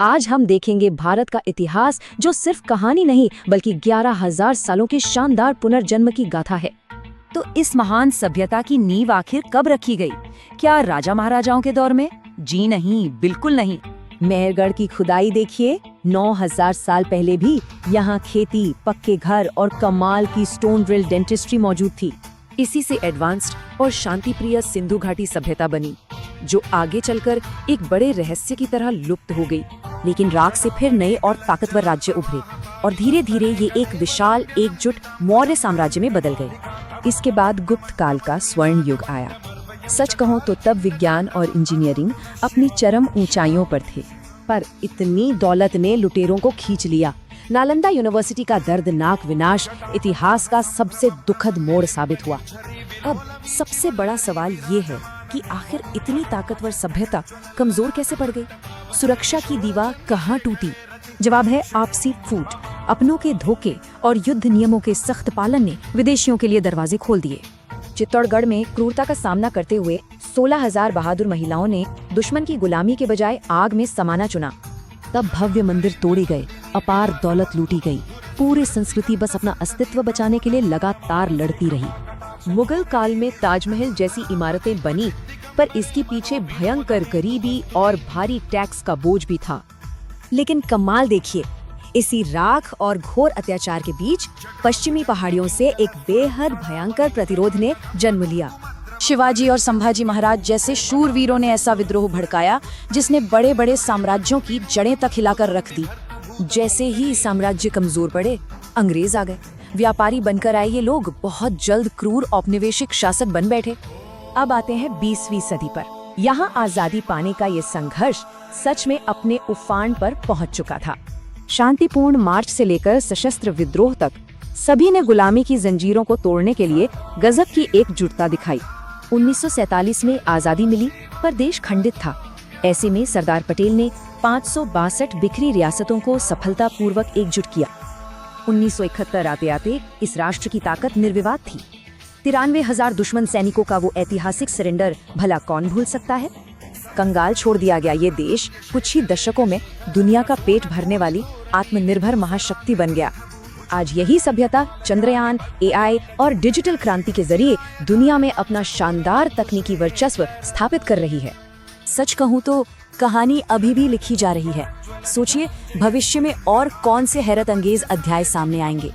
आज हम देखेंगे भारत का इतिहास जो सिर्फ कहानी नहीं बल्कि 11,000 सालों के शानदार पुनर्जन्म की गाथा है। तो इस महान सभ्यता की नींव आखिर कब रखी गई? क्या राजा महाराजाओं के दौर में? जी नहीं, बिल्कुल नहीं। मेहरगढ़ की खुदाई देखिए, 9,000 साल पहले भी यहाँ खेती, पक्के घर और कमाल की स्टोन ड्रिल डेंटिस्ट्री मौजूद थी। इसी से एडवांस्ड और शांतिप्रिय सिंधु घाटी सभ्यता बनी, जो आगे चलकर एक बड़े रहस्य की तरह लुप्त हो गई। लेकिन राख से फिर नए और ताकतवर राज्य उभरे और धीरे धीरे ये एक विशाल एकजुट मौर्य साम्राज्य में बदल गए। इसके बाद गुप्त काल का स्वर्ण युग आया। सच कहूं तो तब विज्ञान और इंजीनियरिंग अपनी चरम ऊंचाइयों पर थे, पर इतनी दौलत ने लुटेरों को खींच लिया। नालंदा यूनिवर्सिटी का दर्दनाक विनाश इतिहास का सबसे दुखद मोड़ साबित हुआ। अब सबसे बड़ा सवाल ये है कि आखिर इतनी ताकतवर सभ्यता कमजोर कैसे पड़ गई? सुरक्षा की दीवार कहाँ टूटी? जवाब है आपसी फूट, अपनों के धोखे और युद्ध नियमों के सख्त पालन ने विदेशियों के लिए दरवाजे खोल दिए। चित्तौड़गढ़ में क्रूरता का सामना करते हुए 16,000 बहादुर महिलाओं ने दुश्मन की गुलामी के बजाय आग में समाना चुना। तब भव्य मंदिर तोड़े गए, अपार दौलत लूटी गई। पूरी संस्कृति बस अपना अस्तित्व बचाने के लिए लगातार लड़ती रही। मुगल काल में ताजमहल जैसी इमारतें बनी, पर इसके पीछे भयंकर गरीबी और भारी टैक्स का बोझ भी था। लेकिन कमाल देखिए, इसी राख और घोर अत्याचार के बीच पश्चिमी पहाड़ियों से एक बेहद भयंकर प्रतिरोध ने जन्म लिया। शिवाजी और संभाजी महाराज जैसे शूरवीरों ने ऐसा विद्रोह भड़काया जिसने बड़े बड़े साम्राज्यों की जड़ें तक हिलाकर रख दी। जैसे ही साम्राज्य कमजोर पड़े, अंग्रेज आ गए। व्यापारी बनकर आए ये लोग बहुत जल्द क्रूर औपनिवेशिक शासक बन बैठे। अब आते हैं 20वीं सदी पर। यहाँ आजादी पाने का ये संघर्ष सच में अपने उफान पर पहुंच चुका था। शांतिपूर्ण मार्च से लेकर सशस्त्र विद्रोह तक सभी ने गुलामी की जंजीरों को तोड़ने के लिए गजब की एकजुटता दिखाई। 1947 में आजादी मिली, पर देश खंडित था। ऐसे में सरदार पटेल ने 562 बिखरी रियासतों को सफलतापूर्वक एकजुट किया। 1971 आते आते इस राष्ट्र की ताकत निर्विवाद थी। 93,000 दुश्मन सैनिकों का वो ऐतिहासिक सरेंडर भला कौन भूल सकता है? कंगाल छोड़ दिया गया ये देश कुछ ही दशकों में दुनिया का पेट भरने वाली आत्मनिर्भर महाशक्ति बन गया। आज यही सभ्यता चंद्रयान, एआई और डिजिटल क्रांति के जरिए दुनिया में अपना शानदार तकनीकी वर्चस्व स्थापित कर रही है। सच कहूँ तो कहानी अभी भी लिखी जा रही है। सोचिए भविष्य में और कौन से हैरत अंगेज अध्याय सामने आएंगे।